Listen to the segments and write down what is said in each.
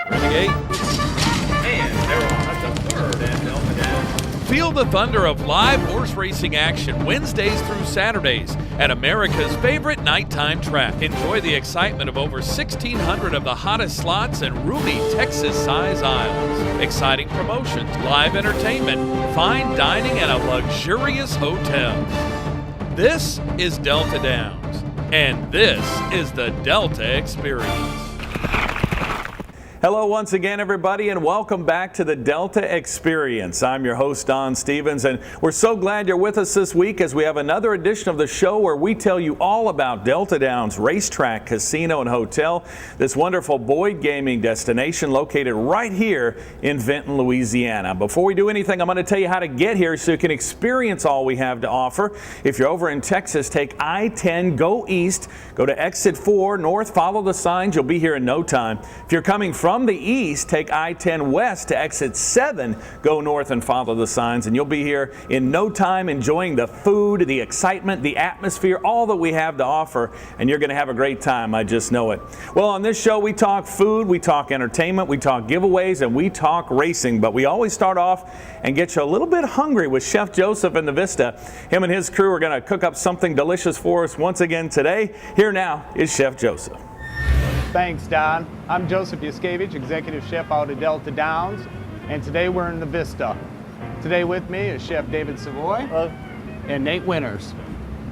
Renegade. And they're on at the third and Delta down. Feel the thunder of live horse racing action Wednesdays through Saturdays at America's favorite nighttime track. Enjoy the excitement of over 1,600 of the hottest slots and roomy Texas-size aisles. Exciting promotions, live entertainment, fine dining, and a luxurious hotel. This is Delta Downs, and this is the Delta Experience. Hello once again, everybody, and welcome back to the Delta Experience. I'm your host, Don Stevens, and we're so glad you're with us this week as we have another edition of the show where we tell you all about Delta Downs Racetrack, Casino, and Hotel, this wonderful Boyd gaming destination located right here in Vinton, Louisiana. Before we do anything, I'm going to tell you how to get here so you can experience all we have to offer. If you're over in Texas, take I-10, go east, go to exit 4 north, follow the signs, you'll be here in no time. If you're coming from the east, take I-10 west to exit 7, go north and follow the signs, and you'll be here in no time enjoying the food, the excitement, the atmosphere, all that we have to offer, and you're going to have a great time, I just know it. Well, on this show we talk food, we talk entertainment, we talk giveaways, and we talk racing, but we always start off and get you a little bit hungry with Chef Joseph in the Vista. Him and his crew are going to cook up something delicious for us once again today. Here now is Chef Joseph. Thanks, Don. I'm Joseph Yuskevich, Executive Chef out of Delta Downs, and today we're in the Vista. Today with me is Chef David Savoy and Nate Winters.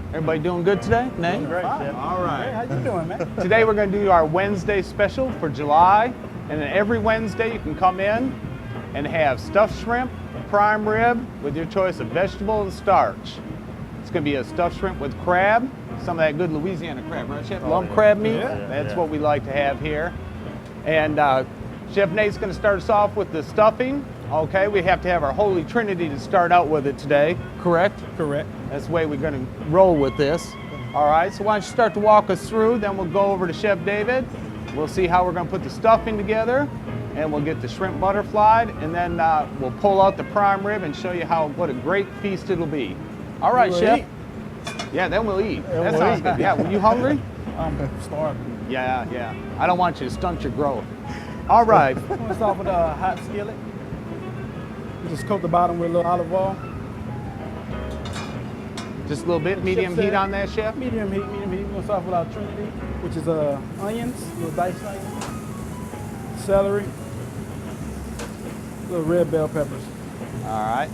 Everybody doing good today? Nate? Doing great, Chef. All right. Hey, how you doing, man? Today we're going to do our Wednesday special for July, and then every Wednesday you can come in and have stuffed shrimp, prime rib with your choice of vegetable and starch. It's going to be a stuffed shrimp with crab. Some of that good Louisiana crab, right, Chef? Lump crab meat? Yeah. That's what we like to have here. And Chef Nate's going to start us off with the stuffing. Okay, we have to have our Holy Trinity to start out with it today, correct? Correct. That's the way we're going to roll with this. All right, so why don't you start to walk us through, then we'll go over to Chef David. We'll see how we're going to put the stuffing together, and we'll get the shrimp butterflied, and then we'll pull out the prime rib and show you what a great feast it'll be. All right, We'll Chef. eat. Yeah, then we'll eat. Yeah, That we'll sounds eat. good. Yeah, were you hungry? I'm starving. Yeah. I don't want you to stunt your growth. All right. Let's start with a hot skillet. Just coat the bottom with a little olive oil. Just a little bit, medium heat on that, Chef? Medium heat. We're gonna start with our Trinity, which is onions, little diced onions, celery, little red bell peppers. All right.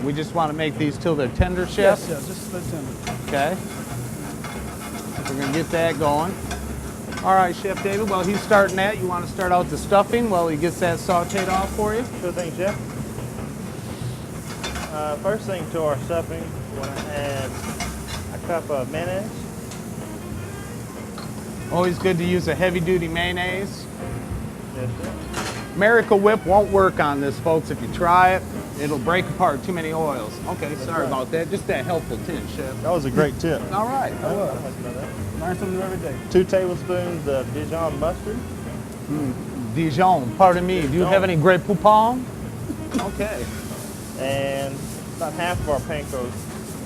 We just want to make these till they're tender, Chef? Yes, just a little tender. Okay. We're going to get that going. All right, Chef David, while he's starting that, you want to start out the stuffing while he gets that sauteed off for you? Sure thing, Chef. First thing to our stuffing, we're going to add a cup of mayonnaise. Always good to use a heavy-duty mayonnaise. Yes, sir. Miracle Whip won't work on this, folks. If you try it, it'll break apart too many oils. Okay, sorry about that. Just that helpful tip, Chef. That was a great tip. All right. Learn something new every day. 2 tablespoons of Dijon mustard. Dijon, pardon me. Do you have any Grey Poupon? Okay. And about half of our panko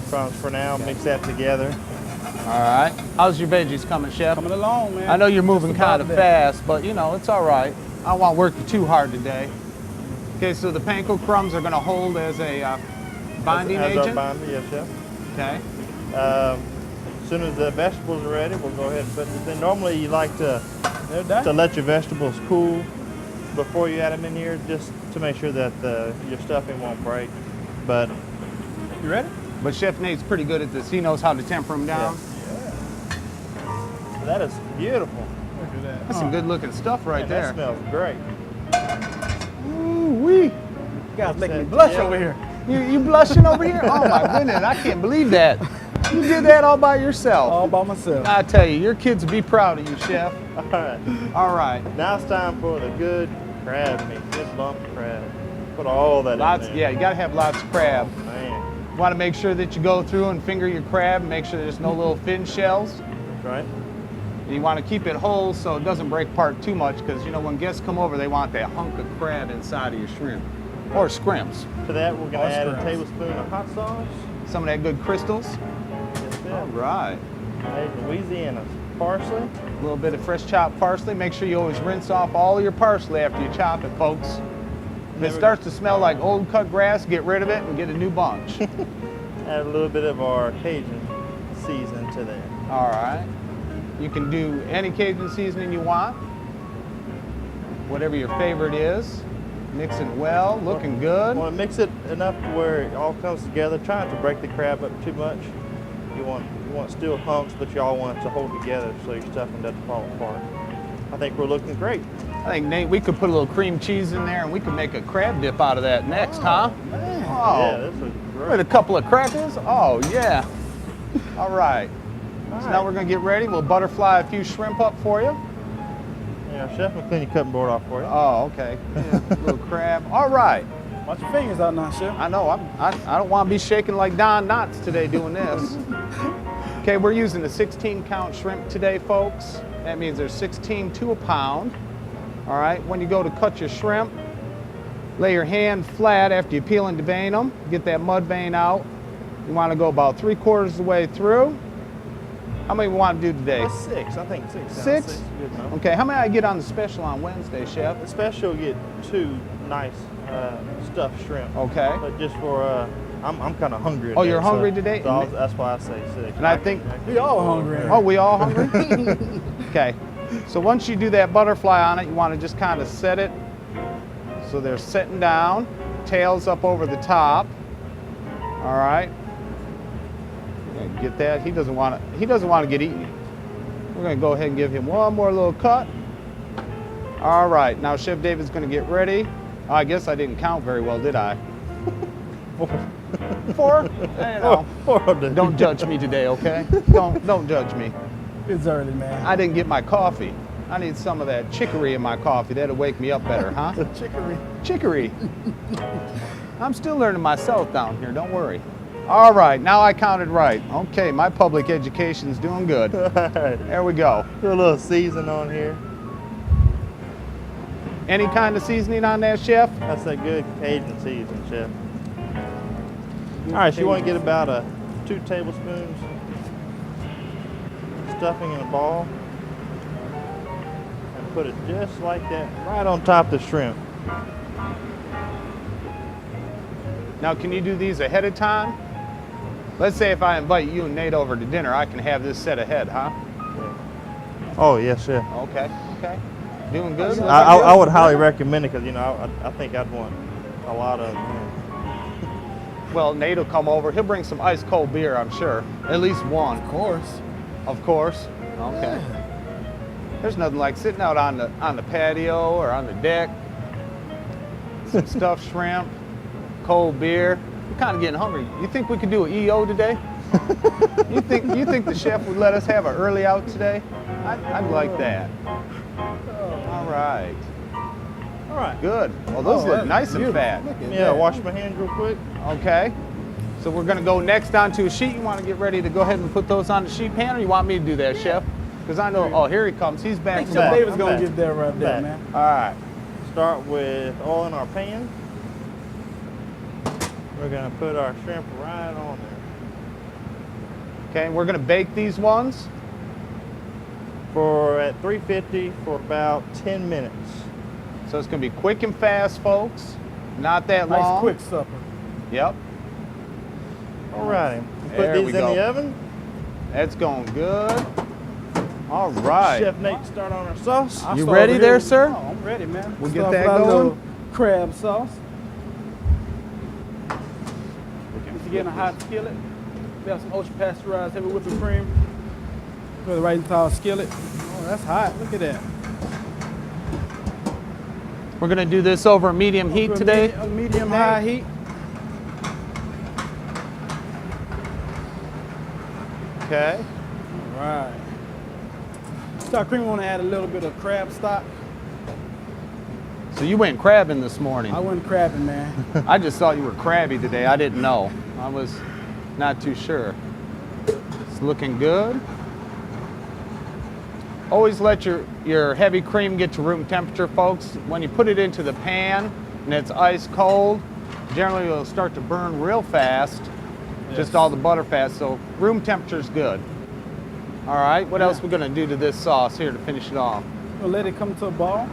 crumbs for now. Mix that together. All right. How's your veggies coming, Chef? Coming along, man. I know you're moving Just about kind of there. fast, but you know, it's all right. I don't want to work you too hard today. Okay, so the panko crumbs are going to hold as a binding as agent? Our binder, yes, Chef. Okay. As soon as the vegetables are ready, we'll go ahead and put this in. Normally, you like to let your vegetables cool before you add them in here, just to make sure that your stuffing won't break. But You ready? But Chef Nate's pretty good at this. He knows how to temper them down. that is beautiful. Look at that. That's some good looking stuff right Man, there. that smells great. Ooh-wee. You guys making me That's blush it. over here. You blushing over here? Oh my goodness, I can't believe that. You did that all by yourself. All by myself. I tell you, your kids would be proud of you, Chef. All right. All right. Now it's time for the good crab meat, good lump crab. Put all that Lots, in there. yeah, you gotta have lots of crab. Man, You wanna make sure that you go through and finger your crab, make sure there's no little fin shells. right? You wanna keep it whole so it doesn't break apart too much, because you know when guests come over, they want that hunk of crab inside of your shrimp. Or scrimps. To that, we're gonna add a Oscar. tablespoon of hot sauce. Some of that good crystals. Yes, All sir. right. Made in Louisiana. parsley. A little bit of fresh chopped parsley. Make sure you always rinse off all your parsley after you chop it, folks. If it starts to smell like old cut grass, get rid of it and get a new bunch. Add a little bit of our Cajun seasoning to there. All right. You can do any Cajun seasoning you want, whatever your favorite is. Mix it well, looking good. Want to mix it enough to where it all comes together. Try not to break the crab up too much. You want still hunks, but you all want it to hold together so your stuffing doesn't fall apart. I think we're looking great. I think, Nate, we could put a little cream cheese in there and we could make a crab dip out of that next, huh? Man. Oh, Yeah, this is great. with a couple of crackers? Oh, yeah. All right. So now we're going to get ready. We'll butterfly a few shrimp up for you. Yeah, Chef will clean your cutting board off for you. Oh, okay. Yeah, little crab. All right. Watch your fingers out now, Chef. I know. I don't want to be shaking like Don Knotts today doing this. Okay, we're using a 16-count shrimp today, folks. That means there's 16 to a pound. All right. When you go to cut your shrimp, lay your hand flat after you peel and devein them. Get that mud vein out. You want to go about 3/4 of the way through. How many we want to do today? That's 6. I think 6. sounds 6? is good enough. Okay. How many I get on the special on Wednesday, Chef? The special, you get 2 nice stuffed shrimp. Okay. But just for, I'm kind of hungry today. Oh, you're hungry today? So that's why I say 6. And I think We all hungry. Oh, we all hungry? Okay. So once you do that butterfly on it, you want to just kind of set it so they're sitting down, tails up over the top. All right. Get that. He doesn't want to get eaten. We're going to go ahead and give him one more little cut. All right. Now Chef David's going to get ready. Oh, I guess I didn't count very well, did I? 4? I don't know. Don't judge me today, okay? Don't judge me. It's early, man. I didn't get my coffee. I need some of that chicory in my coffee. That'll wake me up better, huh? Chicory. Chicory. I'm still learning myself down here, don't worry. All right, now I counted right. Okay, my public education's doing good. There we go. Put a little season on here. Any kind of seasoning on that, Chef? That's a good Cajun season, Chef. All right, so you want to get about 2 tablespoons stuffing in a ball and put it just like that right on top of the shrimp. Now, can you do these ahead of time? Let's say if I invite you and Nate over to dinner, I can have this set ahead, huh? Oh, yes, Chef. Okay. Doing good? I would highly recommend it because, I think I'd want a lot of them. Well, Nate will come over. He'll bring some ice cold beer, I'm sure. At least one. Of course. Of course. Okay. Yeah. There's nothing like sitting out on the patio or on the deck. Some stuffed shrimp, cold beer. We're kind of getting hungry. You think we could do an EO today? You think the chef would let us have an early out today? I'd like that. All right. All right. Good. Well, those look nice and fat. Yeah, wash my hands real quick. Okay. So we're going to go next onto a sheet. You want to get ready to go ahead and put those on the sheet pan, or you want me to do that, Chef? Because I know, oh, here he comes. He's back. So David's going to get there right there, man. All right. Start with oil in our pan. We're going to put our shrimp right on there. Okay, we're going to bake these ones. At 350 for about 10 minutes. So it's going to be quick and fast, folks. Not that long. Nice quick supper. Yep. All right. Put There these we in go. the oven. That's going good. All right. Chef Nate, start on our sauce. I'll You start ready over there, here. sir? Oh, I'm ready, man. We'll get Start that with our going. little crab sauce. Get in a hot skillet. We have some ultra pasteurized heavy whipping cream. Put it right into our skillet. Oh, that's hot. Look at that. We're going to do this over medium heat today. Medium high heat. Okay. All right. Sour cream, we want to add a little bit of crab stock. So you went crabbing this morning. I wasn't crabbing, man. I just thought you were crabby today. I didn't know. I was not too sure. It's looking good. Always let your heavy cream get to room temperature, folks. When you put it into the pan and it's ice cold, generally it'll start to burn real fast. Just all the butter fat, so room temperature is good. All right, what else we gonna do to this sauce here to finish it off? We'll let it come to a ball.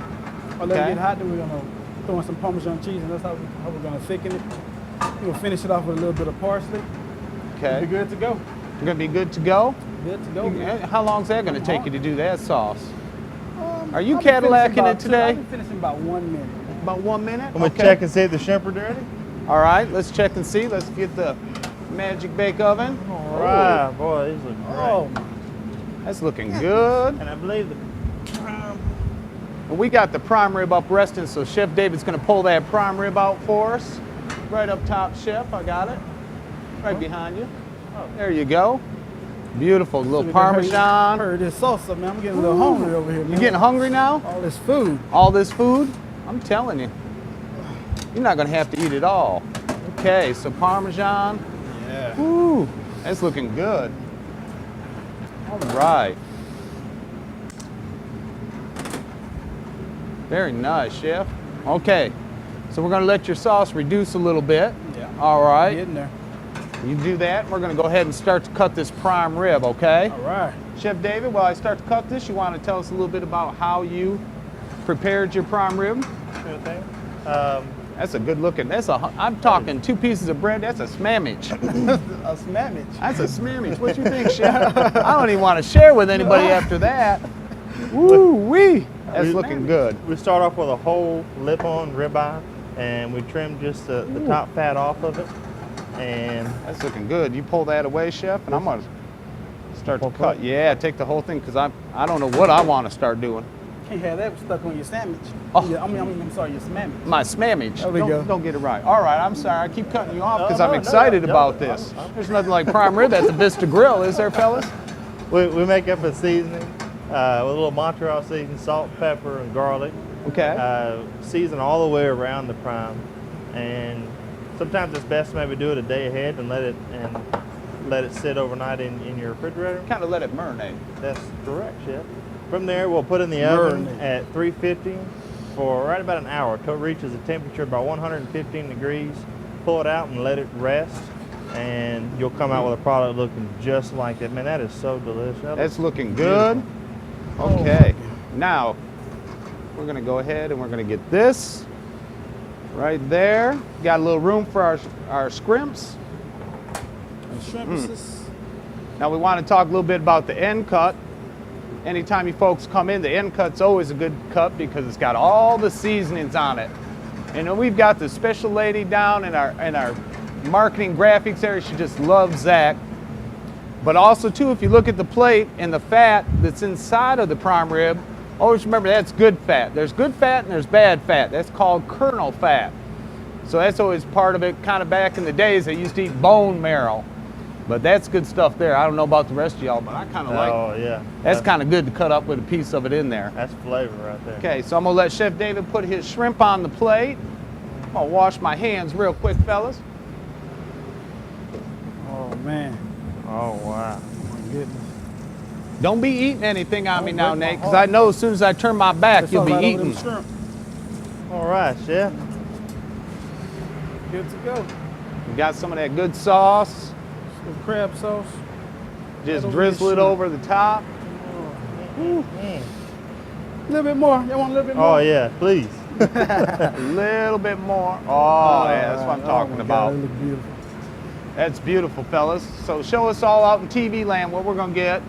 Or let Okay. it get hot, then we're gonna throw in some Parmesan cheese, and that's how we're gonna thicken it. We'll finish it off with a little bit of parsley. Okay. Be good to go. You're gonna be good to go? Good to go, man. How long's that gonna take you to do that sauce? Are you I'll be finishing Cadillacing about it today? I'll be finishing about 1 minute. About 1 minute? I'm gonna check and see if the shrimp are dirty. All right, let's check and see. Let's get the magic bake oven. All right, boy, these look great. Oh, That's looking good. And I believe the And we got the prime rib up resting, so Chef David's gonna pull that prime rib out for us. Right up top, Chef, I got it. Right behind you. There you go. Beautiful, little Parmesan. Heard this salsa, man. I'm getting a little hungry over here, man. You getting hungry now? All this food. All this food? I'm telling you. You're not gonna have to eat it all. Okay, so Parmesan. Yeah. Woo, that's looking good. All right. Very nice, Chef. Okay, so we're gonna let your sauce reduce a little bit. Yeah. All right. Getting there. You do that, we're gonna go ahead and start to cut this prime rib, okay? All right. Chef David, while I start to cut this, you wanna tell us a little bit about how you prepared your prime rib? sure thing. That's a good looking, I'm talking 2 pieces of bread, that's a smammage. A smammage. That's a smammage. What you think, Chef? I don't even want to share with anybody after that. Woo-wee. That's looking good. We start off with a whole lip-on ribeye, and we trim just the top fat off of it. And That's looking good. You pull that away, Chef, and I'm going to start to cut. Yeah, take the whole thing, because I don't know what I want to start doing. Can't have that stuck on your sandwich. Oh. I'm sorry, your smammage. My smammage. There we go. Don't get it right. All right, I'm sorry. I keep cutting you off because No, I'm no, excited no, about no, this. I'm- There's nothing like prime rib at the Vista Grill, is there, fellas? we make up a seasoning with a little Montreal seasoning, salt, pepper, and garlic. Okay. Season all the way around the prime, and sometimes it's best to maybe do it a day ahead and let it sit overnight in your refrigerator. Kind of let it marinate. That's correct, Chef. From there, we'll put in the oven Marinate. at 350 for right about an hour till it reaches a temperature about 115 degrees. Pull it out and let it rest, and you'll come out with a product looking just like that. Man, that is so delicious. That's looking good. Okay. Now, we're going to go ahead and we're going to get this right there. Got a little room for our scrimps. Shrimp. Now, we want to talk a little bit about the end cut. Anytime you folks come in, the end cut's always a good cut because it's got all the seasonings on it. And then we've got the special lady down in our marketing graphics area. She just loves Zach. But also too, if you look at the plate and the fat that's inside of the prime rib, always remember that's good fat. There's good fat and there's bad fat. That's called kernel fat. So that's always part of it. Kind of back in the days, they used to eat bone marrow. But that's good stuff there. I don't know about the rest of y'all, but I kind of like it. Oh, yeah. That's kind of good to cut up with a piece of it in there. That's flavor right there. Okay, so I'm gonna let Chef David put his shrimp on the plate. I'll wash my hands real quick, fellas. Oh, man. Oh, wow. Oh, my goodness. Don't be eating anything on me Don't now, break my Nate, because heart. I know as soon as I turn my back, It's you'll all be right over them eating. shrimp. All right, Chef. Good to go. We got some of that good sauce. Some crab sauce. Just Over drizzle the it shrimp. over the top. Mm. A little bit more. You want a little bit more? Oh, yeah, please. A little bit more. Oh, yeah, that's what I'm talking my about. God, it look beautiful. That's beautiful, fellas. So show us all out in TV land what we're gonna get.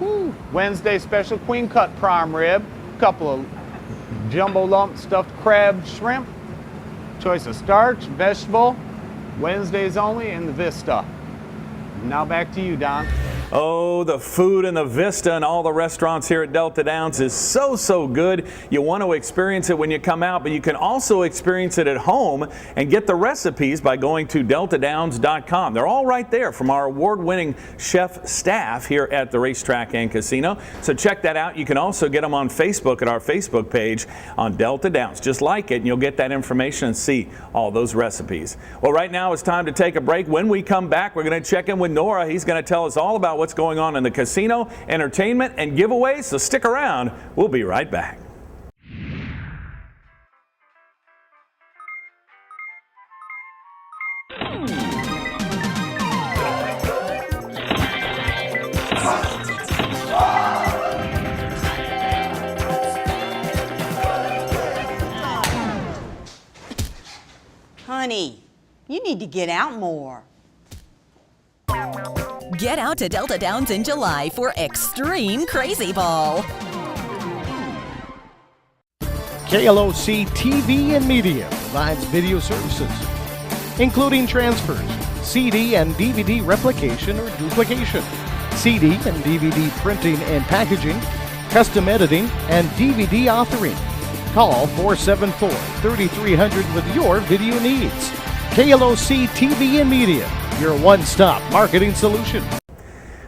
Wednesday special queen cut prime rib, couple of jumbo lump stuffed crab shrimp, choice of starch, vegetable, Wednesdays only in the Vista. Now back to you, Don. Oh, the food in the Vista and all the restaurants here at Delta Downs is so good. You want to experience it when you come out, but you can also experience it at home and get the recipes by going to deltadowns.com. They're all right there from our award-winning chef staff here at the Racetrack and Casino. So check that out. You can also get them on Facebook at our Facebook page on Delta Downs. Just like it, and you'll get that information and see all those recipes. Well, right now it's time to take a break. When we come back, we're going to check in with Nora. He's going to tell us all about what's going on in the casino, entertainment, and giveaways. So stick around. We'll be right back. Honey, you need to get out more. Get out to Delta Downs in July for Extreme Crazy Ball. KLOC TV and Media provides video services, including transfers, CD and DVD replication or duplication, CD and DVD printing and packaging, custom editing, and DVD authoring. Call 474-3300 with your video needs. KLOC TV and Media, your one-stop marketing solution.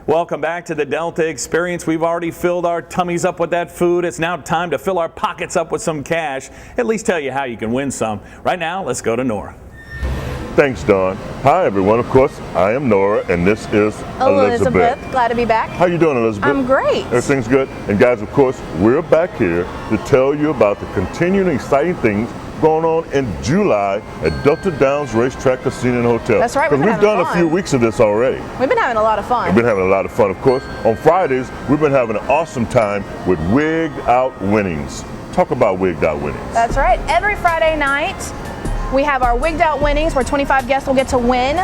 Welcome back to the Delta Experience. We've already filled our tummies up with that food. It's now time to fill our pockets up with some cash. At least tell you how you can win some. Right now, let's go to Nora. Thanks, Don. Hi, everyone. Of course, I am Nora, and this is Elizabeth. Glad to be back. How you doing, Elizabeth? I'm great. Everything's good. And guys, of course, we're back here to tell you about the continuing exciting things going on in July at Delta Downs Racetrack Casino and Hotel. That's right. Because we've done a few weeks of this already. We've been having a lot of fun. We've been having a lot of fun, of course. On Fridays, we've been having an awesome time with Wigged Out Winnings. Talk about Wigged Out Winnings. That's right. Every Friday night, we have our Wigged Out Winnings where 25 guests will get to win.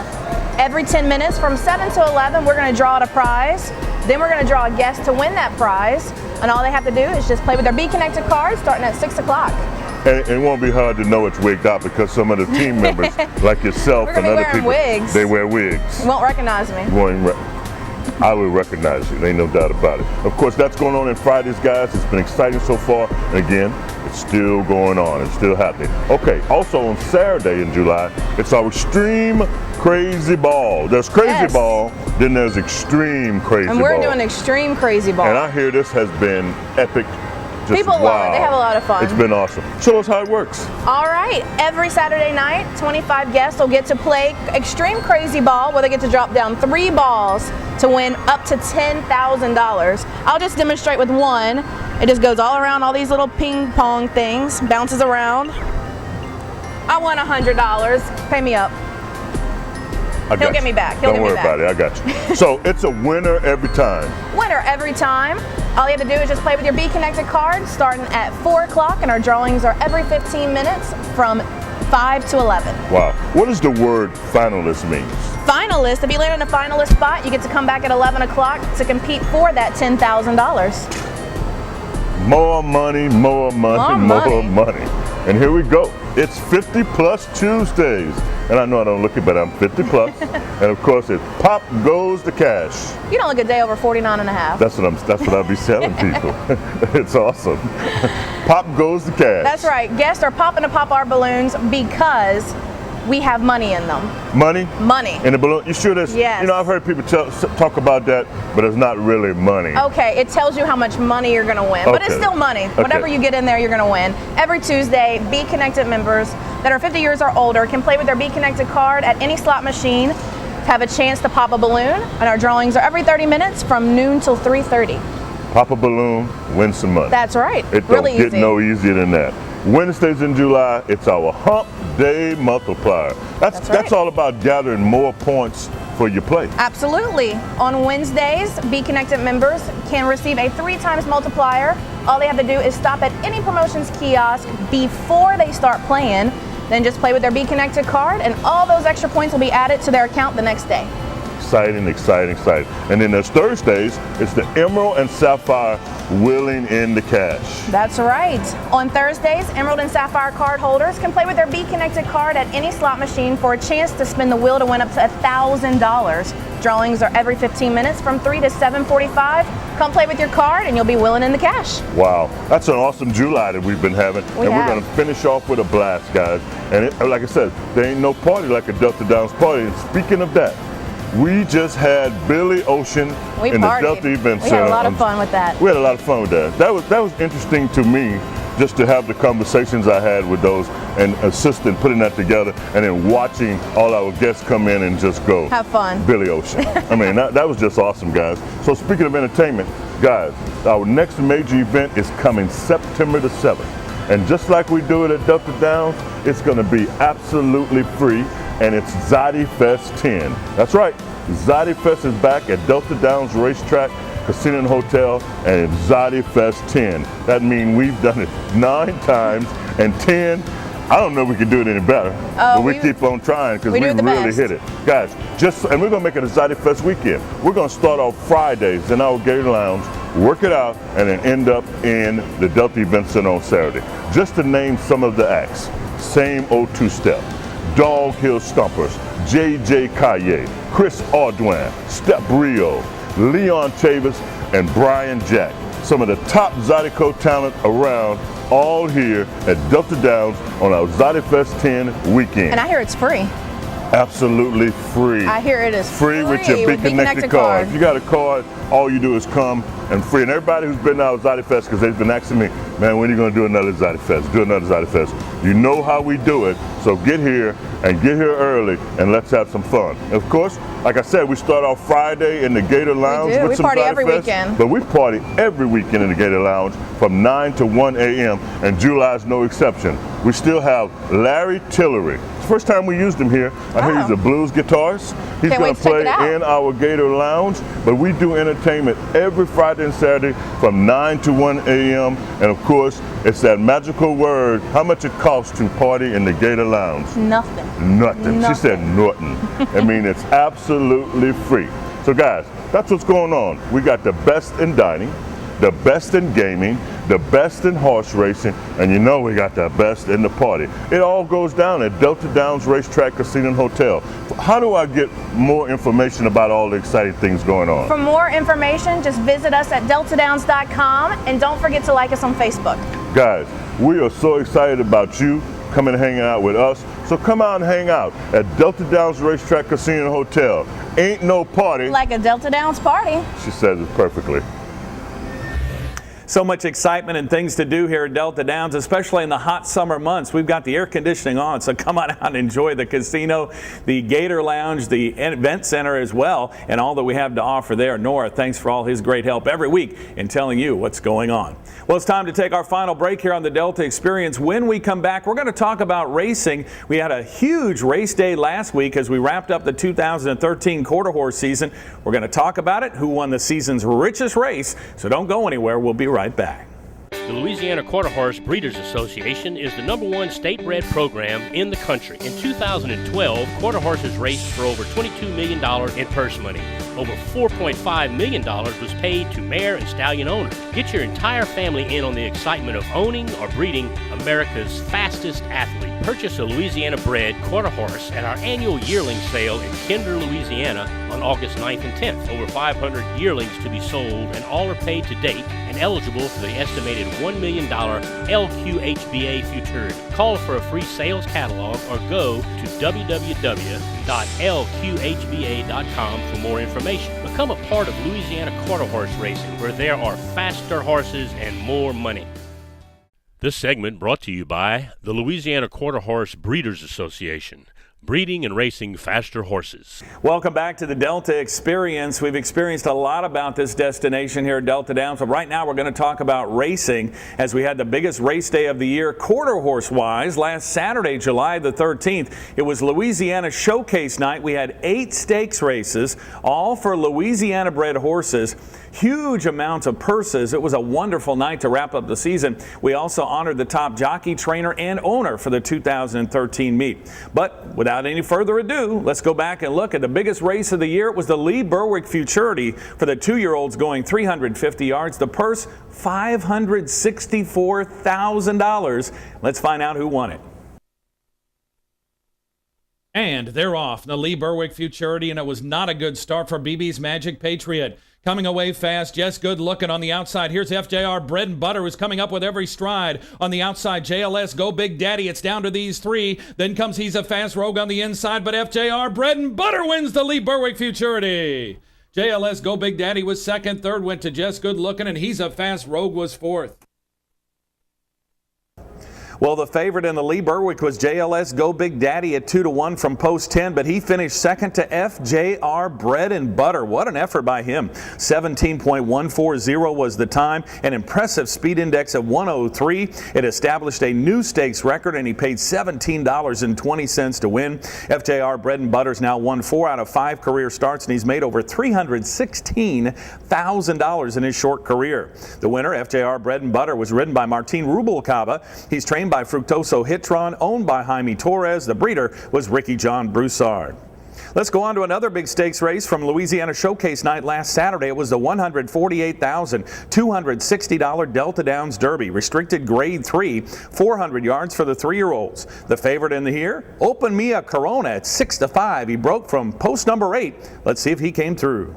Every 10 minutes from 7 to 11, we're going to draw out a prize. Then we're going to draw a guest to win that prize. And all they have to do is just play with their Be Connected card starting at 6 o'clock. And it won't be hard to know it's wigged out because some of the team members, like yourself and other people, wigs. they wear wigs. You won't recognize me. I will recognize you, there ain't no doubt about it. Of course, that's going on in Fridays, guys. It's been exciting so far. And again, it's still going on. It's still happening. Okay, also on Saturday in July, it's our Extreme Crazy Ball. There's Crazy Ball, then there's Extreme Crazy Ball. And we're doing Extreme Crazy Ball. And I hear this has been epic. People love it. They have a lot of fun. It's been awesome. Show us how it works. All right. Every Saturday night, 25 guests will get to play Extreme Crazy Ball, where they get to drop down 3 balls to win up to $10,000. I'll just demonstrate with one. It just goes all around all these little ping pong things, bounces around. I won $100. Pay me up. He'll get me back. Don't worry about it. I got you. So it's a winner every time. Winner every time. All you have to do is just play with your Be Connected card starting at 4 o'clock, and our drawings are every 15 minutes from 5 to 11. Wow. What does the word finalist mean? Finalist, if you land in a finalist spot, you get to come back at 11 o'clock to compete for that $10,000. More money, more money, more money. And here we go. It's 50 Plus Tuesdays. And I know I don't look it, but I'm 50 plus. And of course, it's pop goes the cash. You don't look a day over 49 and a half. That's what I'll be telling people. It's awesome. Pop goes the cash. That's right. Guests are popping to pop our balloons because we have money in them. Money? Money. In the balloon? You sure there's, yes. You know, I've heard people talk about that, but it's not really money. Okay, it tells you how much money you're going to win, but it's still money. Whatever you get in there, you're going to win. Every Tuesday, Be Connected members that are 50 years or older can play with their Be Connected card at any slot machine, have a chance to pop a balloon, and our drawings are every 30 minutes from noon till 3:30. Pop a balloon, win some money. That's right. It really don't get no easier than that. Wednesdays in July, it's our Hump Day Multiplier. That's all about gathering more points for your play. Absolutely. On Wednesdays, Be Connected members can receive a 3 times multiplier. All they have to do is stop at any promotions kiosk before they start playing, then just play with their Be Connected card, and all those extra points will be added to their account the next day. Exciting, exciting, exciting. And then there's Thursdays, it's the Emerald and Sapphire Wheeling in the Cash. That's right. On Thursdays, Emerald and Sapphire card holders can play with their Be Connected card at any slot machine for a chance to spin the wheel to win up to $1,000. Drawings are every 15 minutes from 3 to 7:45. Come play with your card and you'll be wheeling in the cash. Wow, that's an awesome July that we've been having. We're going to finish off with a blast, guys. And like I said, there ain't no party like a Delta Downs party. And speaking of that, we just had Billy Ocean in the Delta Event Center. We had a lot of fun with that. We had a lot of fun with that. That was interesting to me, just to have the conversations I had with those and assisting putting that together, and then watching all our guests come in and just go have fun. Billy Ocean. I mean, that was just awesome, guys. So speaking of entertainment, guys, our next major event is coming September the 7th. And just like we do it at Delta Downs, it's going to be absolutely free, and it's Zoddy Fest 10. That's right, Zoddy Fest is back at Delta Downs Racetrack, Casino and Hotel, and it's Zoddy Fest 10. That means we've done it 9 times, and 10 I don't know if we can do it any better, but we keep on trying because we really hit it. Guys, and we're going to make it a Exotic Fest weekend. We're going to start off Fridays in our Gator Lounge, work it out, and then end up in the Delta Event Center on Saturday. Just to name some of the acts: Same Old Two-Step, Dog Hill Stompers, J.J. Calle, Chris Audouin, Step Rio, Leon Chavis, and Brian Jack. Some of the top Zydeco talent around, all here at Delta Downs on our Exotic Fest 10 weekend. And I hear it's free. Absolutely free. I hear it is free with your Be Connected card. If you got a card, all you do is come and free. And everybody who's been to our Exotic Fest, because they've been asking me, man, when are you going to do another Exotic Fest? Do another Exotic Fest. You know how we do it, so get here and get here early and let's have some fun. And of course, like I said, we start off Friday in the Gator Lounge. We some party Exotic every Fest, weekend. But we party every weekend in the Gator Lounge from 9 to 1 a.m. and July's no exception. We still have Larry Tillery. It's the first time we used him here. I hear he's a blues guitarist. He's going to play in our Gator Lounge, but we do entertainment every Friday and Saturday from 9 to 1 a.m. And of course, it's that magical word, how much it costs to party in the Gator Lounge. Nothing. Nothing. She said nothing. I mean, it's absolutely free. So guys, that's what's going on. We got the best in dining, the best in gaming, the best in horse racing, and you know we got the best in the party. It all goes down at Delta Downs Racetrack Casino and Hotel. How do I get more information about all the exciting things going on? For more information, just visit us at deltadowns.com, and don't forget to like us on Facebook. Guys, we are so excited about you coming and hanging out with us. So come out and hang out at Delta Downs Racetrack Casino and Hotel. Ain't no party like a Delta Downs party. She says it perfectly. So much excitement and things to do here at Delta Downs, especially in the hot summer months. We've got the air conditioning on, so come on out and enjoy the casino, the Gator Lounge, the event center as well, and all that we have to offer there. Nora, thanks for all his great help every week in telling you what's going on. Well, it's time to take our final break here on the Delta Experience. When we come back, we're going to talk about racing. We had a huge race day last week as we wrapped up the 2013 quarter horse season. We're going to talk about it, who won the season's richest race, so don't go anywhere. We'll be right back. The Louisiana Quarter Horse Breeders Association is the #1 state-bred program in the country. In 2012, quarter horses raced for over $22 million in purse money. Over $4.5 million was paid to mare and stallion owners. Get your entire family in on the excitement of owning or breeding America's fastest athlete. Purchase a Louisiana-bred quarter horse at our annual yearling sale in Kinder, Louisiana on August 9th and 10th. Over 500 yearlings to be sold, and all are paid to date and eligible for the estimated $1 million LQHBA futurity. Call for a free sales catalog or go to www.lqhba.com for more information. Become a part of Louisiana quarter horse racing, where there are faster horses and more money. This segment brought to you by the Louisiana Quarter Horse Breeders Association. Breeding and racing faster horses. Welcome back to the Delta Experience. We've experienced a lot about this destination here at Delta Downs, but right now we're going to talk about racing as we had the biggest race day of the year quarter horse wise last Saturday, July the 13th. It was Louisiana Showcase Night. We had 8 stakes races, all for Louisiana bred horses. Huge amounts of purses. It was a wonderful night to wrap up the season. We also honored the top jockey, trainer, and owner for the 2013 meet. But without any further ado, let's go back and look at the biggest race of the year. It was the Lee Berwick Futurity for the 2-year-olds going 350 yards. The purse, $564,000. Let's find out who won it. And they're off, the Lee Berwick Futurity, and it was not a good start for BB's Magic Patriot. Coming away fast, just good looking on the outside. Here's FJR Bread and Butter, who's coming up with every stride. On the outside, JLS Go Big Daddy. It's down to these 3. Then comes He's a Fast Rogue on the inside, but FJR Bread and Butter wins the Lee Berwick Futurity. JLS Go Big Daddy was second. Third went to Just Good Looking, and He's a Fast Rogue was fourth. Well, the favorite in the Lee Berwick was JLS Go Big Daddy at 2-1 from post 10, but he finished second to FJR Bread and Butter. What an effort by him. 17.140 was the time, an impressive speed index of 103. It established a new stakes record, and he paid $17.20 to win. FJR Bread and Butter's now won 4 out of 5 career starts, and he's made over $316,000 in his short career. The winner, FJR Bread and Butter, was ridden by Martin Rubalcaba. He's trained trained by Fructoso Hitron, owned by Jaime Torres. The breeder was Ricky John Broussard. Let's go on to another big stakes race from Louisiana Showcase Night last Saturday. It was the $148,260 Delta Downs Derby, restricted grade 3, 400 yards for the 3-year-olds. The favorite in the here, Open Mia Corona at 6-5. He broke from post number 8. Let's see if he came through.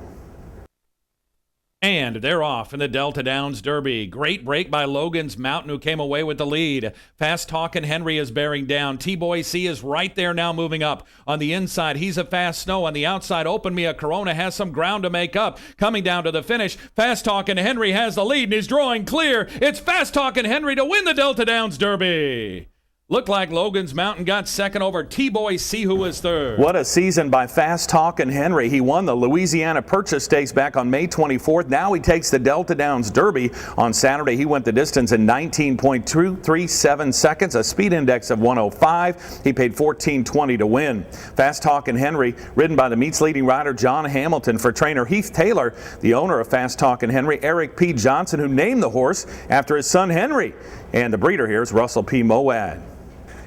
And they're off in the Delta Downs Derby. Great break by Logan's Mountain, who came away with the lead. Fast Talkin' Henry is bearing down. T-Boy C is right there now, moving up. On the inside, he's a Fast Snow. On the outside, Open Mia Corona has some ground to make up. Coming down to the finish, Fast Talkin' Henry has the lead and he's drawing clear. It's Fast Talkin' Henry to win the Delta Downs Derby. Looked like Logan's Mountain got second over T-Boy C, who was third. What a season by Fast Talkin' Henry. He won the Louisiana Purchase Stakes back on May 24th. Now he takes the Delta Downs Derby. On Saturday, he went the distance in 19.237 seconds, a speed index of 105. He paid $14.20 to win. Fast Talkin' Henry, ridden by the meet's leading rider John Hamilton for trainer Heath Taylor, the owner of Fast Talkin' Henry, Eric P. Johnson, who named the horse after his son Henry. And the breeder here is Russell P. Moad.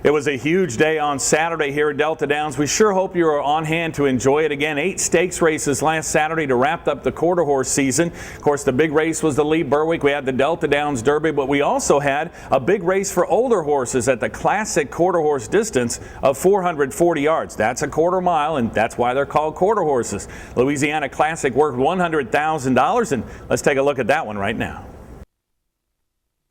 It was a huge day on Saturday here at Delta Downs. We sure hope you are on hand to enjoy it again. 8 stakes races last Saturday to wrap up the quarter horse season. Of course, the big race was the Lee Berwick. We had the Delta Downs Derby, but we also had a big race for older horses at the classic quarter horse distance of 440 yards. That's a quarter mile, and that's why they're called quarter horses. Louisiana Classic worth $100,000, and let's take a look at that one right now.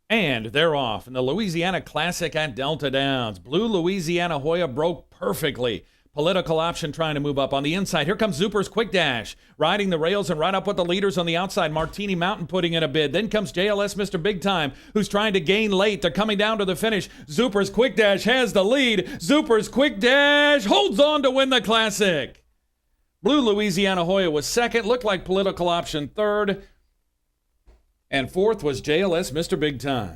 And they're off in the Louisiana Classic at Delta Downs. Blue Louisiana Hoya broke perfectly. Political Option trying to move up on the inside. Here comes Zuper's Quick Dash, riding the rails and right up with the leaders on the outside. Martini Mountain putting in a bid. Then comes JLS Mr. Big Time, who's trying to gain late. They're coming down to the finish. Zuper's Quick Dash has the lead. Zuper's Quick Dash holds on to win the Classic. Blue Louisiana Hoya was second. Looked like Political Option third. And fourth was JLS Mr. Big Time.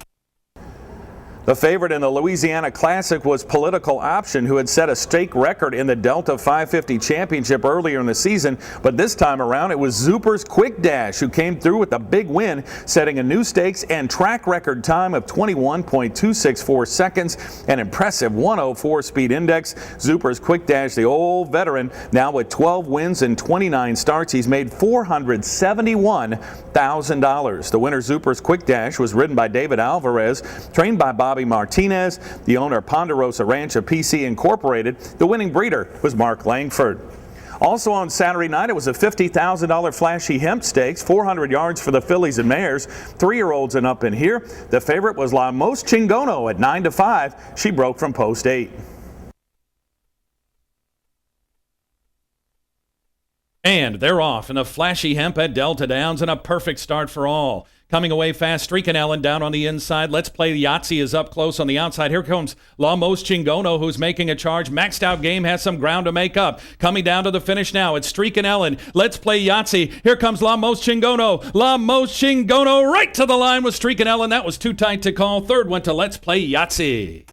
The favorite in the Louisiana Classic was Political Option, who had set a stake record in the Delta 550 Championship earlier in the season. But this time around, it was Zuper's Quick Dash who came through with a big win, setting a new stakes and track record time of 21.264 seconds, an impressive 104 speed index. Zuper's Quick Dash, the old veteran, now with 12 wins and 29 starts. He's made $471,000. The winner, Zuper's Quick Dash, was ridden by David Alvarez, trained by Bobby Martinez, the owner of Ponderosa Ranch of PC Incorporated. The winning breeder was Mark Langford. Also on Saturday night, it was a $50,000 Flashy Hemp Stakes, 400 yards for the fillies and mares, 3-year-olds and up in here. The favorite was La Mos Chingono at 9-5. She broke from post 8. And they're off in the Flashy Hemp at Delta Downs, and a perfect start for all. Coming away fast, Streakin' Ellen down on the inside. Let's Play Yahtzee is up close on the outside. Here comes La Mos Chingono, who's making a charge. Maxed Out Game has some ground to make up. Coming down to the finish now, it's Streakin' Ellen. Let's Play Yahtzee. Here comes La Mos Chingono. La Mos Chingono right to the line with Streakin' Ellen. That was too tight to call. Third went to Let's Play Yahtzee.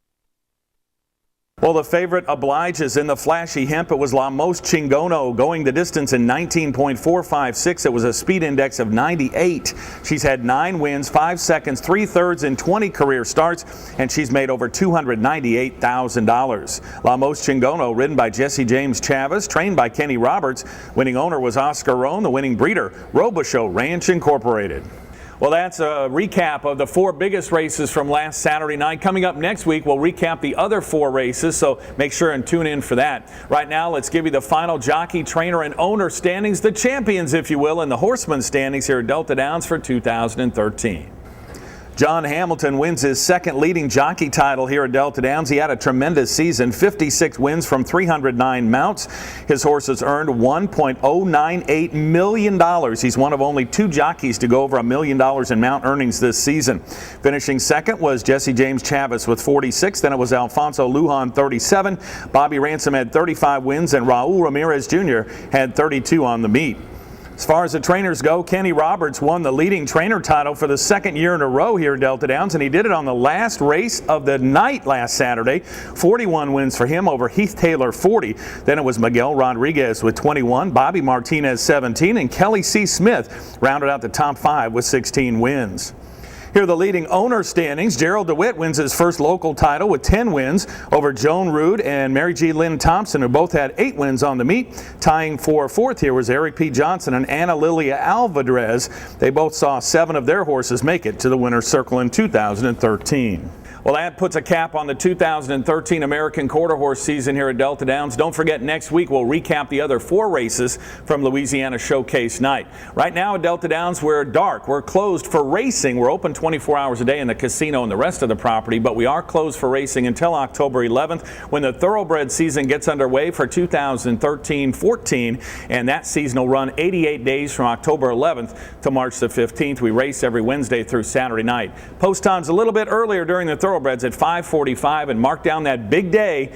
Well, the favorite obliges in the Flashy Hemp. It was La Mos Chingono going the distance in 19.456. It was a speed index of 98. She's had 9 wins, 5 seconds, 3/3 in 20 career starts, and she's made over $298,000. La Mos Chingono, ridden by Jesse James Chavez, trained by Kenny Roberts. Winning owner was Oscar Rohn. The winning breeder, Robichaux Ranch Incorporated. Well, that's a recap of the 4 biggest races from last Saturday night. Coming up next week, we'll recap the other 4 races, so make sure and tune in for that. Right now, let's give you the final jockey, trainer, and owner standings, the champions, if you will, and the horseman standings here at Delta Downs for 2013. John Hamilton wins his second leading jockey title here at Delta Downs. He had a tremendous season, 56 wins from 309 mounts. His horses earned $1.098 million. He's one of only 2 jockeys to go over $1 million in mount earnings this season. Finishing second was Jesse James Chavez with 46. Then it was Alfonso Lujan, 37. Bobby Ransom had 35 wins, and Raul Ramirez Jr. had 32 on the meet. As far as the trainers go, Kenny Roberts won the leading trainer title for the 2nd year in a row here at Delta Downs, and he did it on the last race of the night last Saturday. 41 wins for him over Heath Taylor, 40. Then it was Miguel Rodriguez with 21, Bobby Martinez, 17, and Kelly C. Smith rounded out the top 5 with 16 wins. Here are the leading owner standings. Gerald DeWitt wins his first local title with 10 wins over Joan Rood and Mary G. Lynn Thompson, who both had 8 wins on the meet. Tying for 4th here was Eric P. Johnson and Ana Lilia Alvarez. They both saw 7 of their horses make it to the winner's circle in 2013. Well, that puts a cap on the 2013 American Quarter Horse season here at Delta Downs. Don't forget, next week we'll recap the other 4 races from Louisiana Showcase Night. Right now at Delta Downs, we're dark. We're closed for racing. We're open 24 hours a day in the casino and the rest of the property, but we are closed for racing until October 11th when the thoroughbred season gets underway for 2013-14, and that season will run 88 days from October 11th to March the 15th. We race every Wednesday through Saturday night. Post time's a little bit earlier during the thoroughbreds at 5:45, and mark down that big day,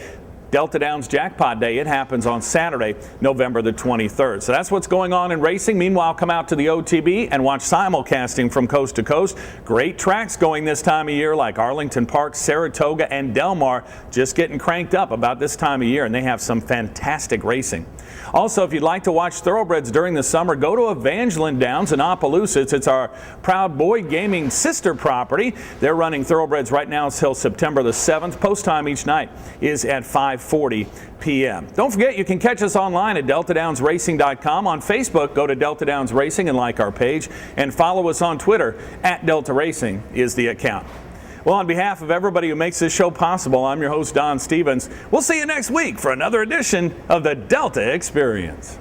Delta Downs Jackpot Day. It happens on Saturday, November the 23rd. So that's what's going on in racing. Meanwhile, come out to the OTB and watch simulcasting from coast to coast. Great tracks going this time of year like Arlington Park, Saratoga, and Del Mar, just getting cranked up about this time of year, and they have some fantastic racing. Also, if you'd like to watch thoroughbreds during the summer, go to Evangeline Downs in Opelousas. It's our Proud Boy Gaming sister property. They're running thoroughbreds right now until September the 7th. Post time each night is at 5:40 p.m. Don't forget, you can catch us online at deltadownsracing.com. On Facebook, go to Delta Downs Racing and like our page, and follow us on Twitter at Delta Racing is the account. Well, on behalf of everybody who makes this show possible, I'm your host, Don Stevens. We'll see you next week for another edition of the Delta Experience.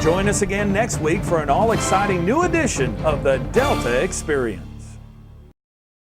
Join us again next week for an all-exciting new edition of the Delta Experience.